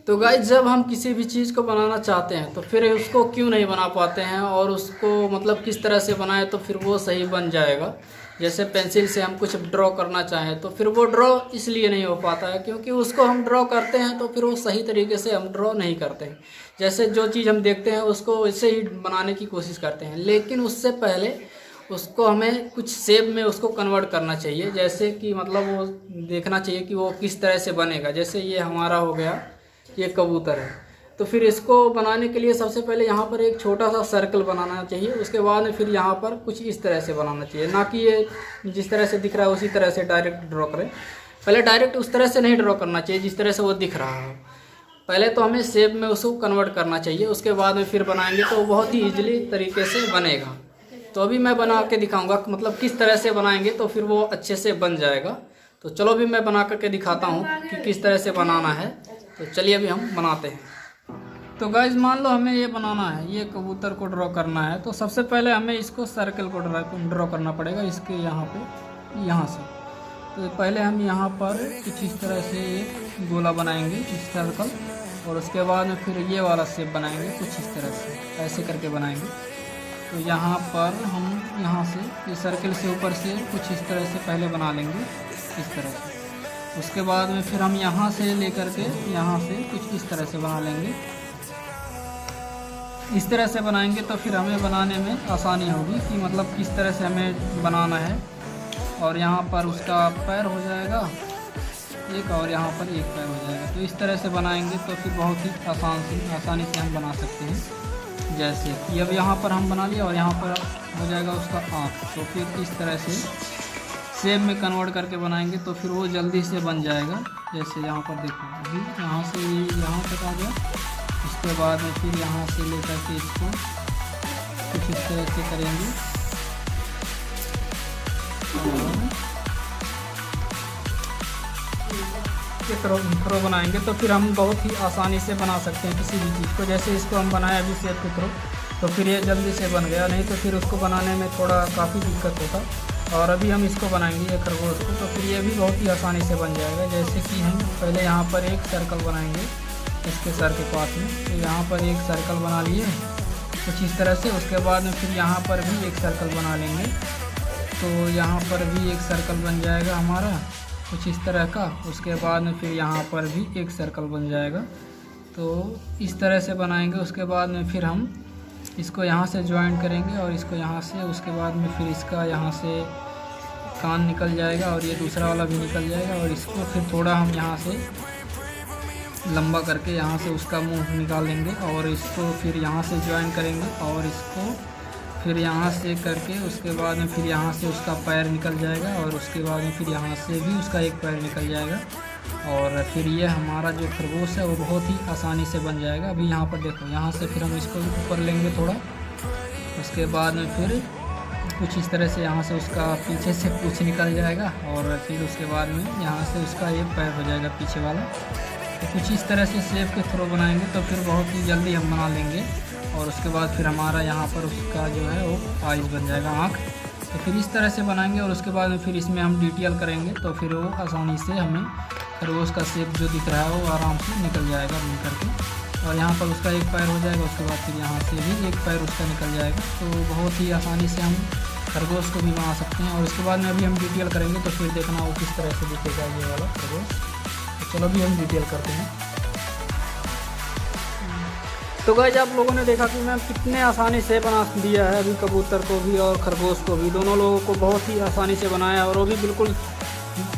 तो गाइस जब हम किसी भी चीज़ को बनाना चाहते हैं तो फिर उसको क्यों नहीं बना पाते हैं, और उसको मतलब किस तरह से बनाएं तो फिर वो सही बन जाएगा। जैसे पेंसिल से हम कुछ ड्रॉ करना चाहें तो फिर वो ड्रॉ इसलिए नहीं हो पाता है क्योंकि उसको हम ड्रॉ करते हैं तो फिर वो सही तरीके से हम ड्रॉ नहीं करते हैं। जैसे जो चीज़ हम देखते हैं उसको वैसे ही बनाने की कोशिश करते हैं, लेकिन उससे पहले उसको हमें कुछ शेप में उसको कन्वर्ट करना चाहिए। जैसे कि मतलब वो देखना चाहिए कि वो किस तरह से बनेगा। जैसे ये हमारा हो गया, ये कबूतर है, तो फिर इसको बनाने के लिए सबसे पहले यहाँ पर एक छोटा सा सर्कल बनाना चाहिए। उसके बाद में फिर यहाँ पर कुछ इस तरह से बनाना चाहिए, ना कि ये जिस तरह से दिख रहा है उसी तरह से डायरेक्ट ड्रॉ करें। पहले डायरेक्ट उस तरह से नहीं ड्रॉ करना चाहिए जिस तरह से वो दिख रहा हो। पहले तो हमें शेप में उसको कन्वर्ट करना चाहिए, उसके बाद में फिर बनाएंगे तो बहुत ही ईजिली तरीके से बनेगा। तो अभी मैं बना के दिखाऊंगा मतलब किस तरह से बनाएंगे तो फिर वो अच्छे से बन जाएगा। तो चलो अभी मैं बना करके दिखाता हूँ कि किस तरह से बनाना है। तो चलिए अभी हम बनाते हैं। तो गाइस मान लो हमें ये बनाना है, ये कबूतर को ड्रॉ करना है। तो सबसे पहले हमें इसको सर्कल को ड्रॉ करना पड़ेगा, इसके यहाँ पे यहाँ से। तो पहले हम यहाँ पर कुछ इस तरह से एक गोला बनाएंगे, इस सर्कल, और उसके बाद में फिर ये वाला शेप बनाएंगे कुछ इस तरह से, ऐसे करके बनाएंगे। तो यहाँ पर हम यहाँ से ये सर्कल से ऊपर से कुछ इस तरह से पहले बना लेंगे, इस तरह से। उसके बाद में फिर हम यहाँ से लेकर के यहाँ से कुछ इस तरह से बना लेंगे। इस तरह से बनाएंगे तो फिर हमें बनाने में आसानी होगी कि मतलब किस तरह से हमें बनाना है। और यहाँ पर उसका पैर हो जाएगा एक, और यहाँ पर एक पैर हो जाएगा। तो इस तरह से बनाएंगे तो फिर बहुत ही आसानी से हम बना सकते हैं। जैसे कि अब यहाँ पर हम बना लिया और यहाँ पर हो जाएगा उसका आँख। तो फिर इस तरह से शेप में कन्वर्ट करके बनाएंगे तो फिर वो जल्दी से बन जाएगा। जैसे यहाँ पर देखो, अभी यहाँ से यहाँ तक आ गया। उसके बाद में फिर यहाँ से लेकर के इसको कुछ इस तरह से करेंगे और थ्रो बनाएंगे तो फिर हम बहुत ही आसानी से बना सकते हैं किसी भी चीज़ को। जैसे इसको हम बनाए अभी शेप के थ्रो, तो फिर ये जल्दी से बन गया, नहीं तो फिर उसको बनाने में थोड़ा काफ़ी दिक्कत होता। और अभी हम इसको बनाएंगे ये खरगोश को, तो फिर ये भी बहुत ही आसानी से बन जाएगा। जैसे कि हम पहले यहाँ पर एक सर्कल बनाएंगे इसके सर के पास में। तो यहाँ पर एक सर्कल बना लिए कुछ इस तरह से। उसके बाद में फिर यहाँ पर भी एक सर्कल बना लेंगे। तो यहाँ पर भी एक सर्कल बन जाएगा हमारा कुछ इस तरह का। उसके बाद में फिर यहाँ पर भी एक सर्कल बन जाएगा। तो इस तरह से बनाएंगे। उसके बाद में फिर हम इसको यहाँ से ज्वाइन करेंगे और इसको यहाँ से। उसके बाद में फिर इसका यहाँ से कान निकल जाएगा और ये दूसरा वाला भी निकल जाएगा। और इसको फिर थोड़ा हम यहाँ से लंबा करके यहाँ से उसका मुंह निकाल लेंगे और इसको फिर यहाँ से ज्वाइन करेंगे और इसको फिर यहाँ से करके उसके बाद में फिर यहाँ से उसका पैर निकल जाएगा और उसके बाद में फिर यहाँ से भी उसका एक पैर निकल जाएगा। और फिर ये हमारा जो खरगोश है वो बहुत ही आसानी से बन जाएगा। अभी यहाँ पर देखो, यहाँ से फिर हम इसको ऊपर लेंगे थोड़ा। उसके बाद में फिर कुछ इस तरह से यहाँ से उसका पीछे से पूँछ निकल जाएगा और फिर उसके बाद में यहाँ से उसका एक पैर हो जाएगा पीछे वाला। तो कुछ इस तरह से शेप के थ्रो बनाएंगे तो फिर बहुत ही जल्दी हम बना लेंगे। और उसके बाद फिर हमारा यहाँ पर उसका जो है वो आइज बन जाएगा, आँख। तो फिर इस तरह से बनाएंगे और उसके बाद में फिर इसमें हम डिटेल करेंगे तो फिर वो आसानी से हमें खरगोश का शेप जो दिख रहा है वो आराम से निकल जाएगा बन करके। और यहाँ पर उसका एक पैर हो जाएगा। उसके बाद फिर यहाँ से भी एक पैर उसका निकल जाएगा। तो बहुत ही आसानी से हम खरगोश को भी बना सकते हैं। और उसके बाद में अभी हम डिटेल करेंगे तो फिर देखना वो किस तरह से दिखेगा ये वाला खरगोश। तो चलो अभी हम डिटेल करते हैं। तो गाइस आप लोगों ने देखा कि मैं कितने आसानी से बना दिया है अभी कबूतर को भी और खरगोश को भी, दोनों लोगों को बहुत ही आसानी से बनाया और वो भी बिल्कुल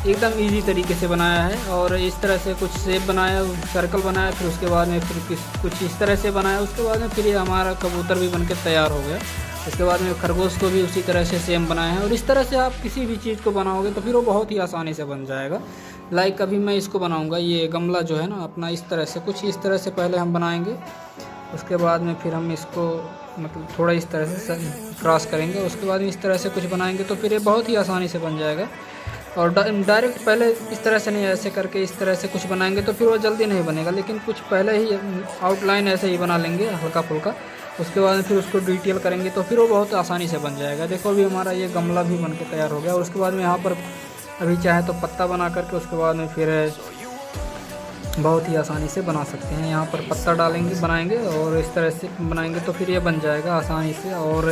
एकदम इजी तरीके से बनाया है। और इस तरह से कुछ शेप बनाया, सर्कल बनाया, फिर उसके बाद में फिर कुछ इस तरह से बनाया। उसके बाद में फिर ये हमारा कबूतर भी बनकर तैयार हो गया। इसके बाद में खरगोश को भी उसी तरह से सेम बनाए हैं। और इस तरह से आप किसी भी चीज़ को बनाओगे तो फिर वो बहुत ही आसानी से बन जाएगा। लाइक अभी मैं इसको बनाऊँगा, ये गमला जो है ना अपना, इस तरह से कुछ इस तरह से पहले हम बनाएंगे। उसके बाद में फिर हम इसको मतलब थोड़ा इस तरह से क्रॉस करेंगे। उसके बाद में इस तरह से कुछ बनाएंगे तो फिर ये बहुत ही आसानी से बन जाएगा। और डायरेक्ट पहले इस तरह से नहीं, ऐसे करके इस तरह से कुछ बनाएंगे तो फिर वो जल्दी नहीं बनेगा। लेकिन कुछ पहले ही आउटलाइन ऐसे ही बना लेंगे हल्का फुल्का। उसके बाद फिर उसको डिटेल करेंगे तो फिर वो बहुत आसानी से बन जाएगा। देखो अभी हमारा ये गमला भी बन के तैयार हो गया। और उसके बाद में यहाँ पर अभी चाहे तो पत्ता बना करके उसके बाद में फिर बहुत ही आसानी से बना सकते हैं। यहाँ पर पत्ता डालेंगे, बनाएंगे और इस तरह से बनाएंगे तो फिर ये बन जाएगा आसानी से। और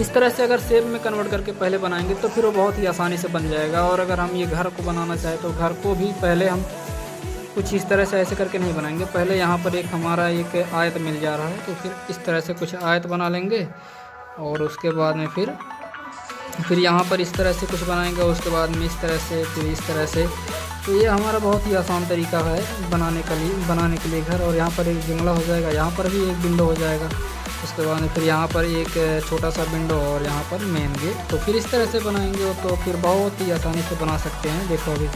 इस तरह से अगर शेप में कन्वर्ट करके पहले बनाएंगे तो फिर वो बहुत ही आसानी से बन जाएगा। और अगर हम ये घर को बनाना चाहें तो घर को भी पहले हम कुछ इस तरह से ऐसे करके नहीं बनाएंगे। पहले यहाँ पर एक हमारा एक आयत मिल जा रहा है तो फिर इस तरह से कुछ आयत बना लेंगे और उसके बाद में फिर यहाँ पर इस तरह से कुछ बनाएंगे। उसके बाद में इस तरह से, फिर इस तरह से। तो ये हमारा बहुत ही आसान तरीका है बनाने के लिए घर। और यहाँ पर एक जंगला हो जाएगा, यहाँ पर भी एक विंडो हो जाएगा। उसके बाद में फिर यहाँ पर एक छोटा सा विंडो और यहाँ पर मेन गेट। तो फिर इस तरह से बनाएंगे तो फिर बहुत ही आसानी से बना सकते हैं। देखो अभी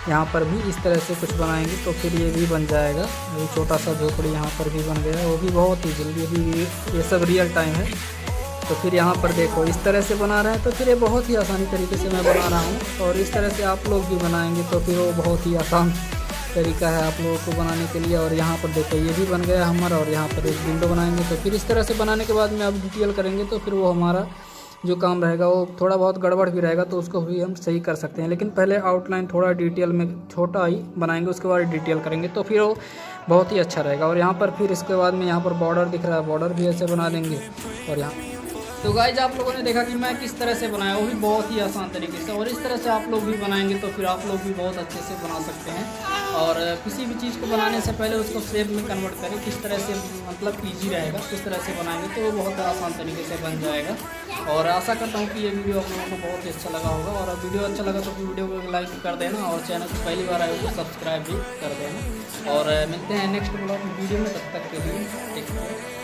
यहाँ पर भी इस तरह से कुछ बनाएंगे तो फिर ये भी बन जाएगा। अभी छोटा सा झोपड़ी यहाँ पर भी बन गया, वो भी बहुत ही जल्दी। अभी ये सब रियल टाइम है। तो फिर यहाँ पर देखो इस तरह से बना रहे हैं तो फिर ये बहुत ही आसानी तरीके से मैं बना रहा हूँ। और इस तरह से आप लोग भी बनाएंगे तो फिर वो बहुत ही आसान तरीका है आप लोगों को बनाने के लिए। और यहाँ पर देखो ये भी बन गया हमारा। और यहाँ पर एक विंडो बनाएंगे तो फिर इस तरह से बनाने के बाद में आप डिटेल करेंगे तो फिर वो हमारा जो काम रहेगा वो थोड़ा बहुत गड़बड़ भी रहेगा तो उसको भी हम सही कर सकते हैं। लेकिन पहले आउटलाइन थोड़ा डिटेल में छोटा ही बनाएंगे, उसके बाद डिटेल करेंगे तो फिर वो बहुत ही अच्छा रहेगा। और यहाँ पर फिर इसके बाद में यहाँ पर बॉर्डर दिख रहा है, बॉर्डर भी ऐसे बना देंगे। और यहाँ तो गाइज आप लोगों ने देखा कि मैं किस तरह से बनाया, वो भी बहुत ही आसान तरीके से। और इस तरह से आप लोग भी बनाएंगे तो फिर आप लोग भी बहुत अच्छे से बना सकते हैं। और किसी भी चीज़ को बनाने से पहले उसको शेप में कन्वर्ट करें, किस तरह से मतलब ईजी रहेगा, किस तरह से बनाएंगे तो वो बहुत आसान तरीके से बन जाएगा। और आशा करता हूँ कि ये वीडियो आप लोगों को बहुत ही अच्छा लगा होगा। और वीडियो अच्छा लगा तो वीडियो को लाइक कर देना और चैनल को पहली बार आए तो सब्सक्राइब भी कर देना। और मिलते हैं नेक्स्ट वीडियो में, तब तक के लिए टेक केयर।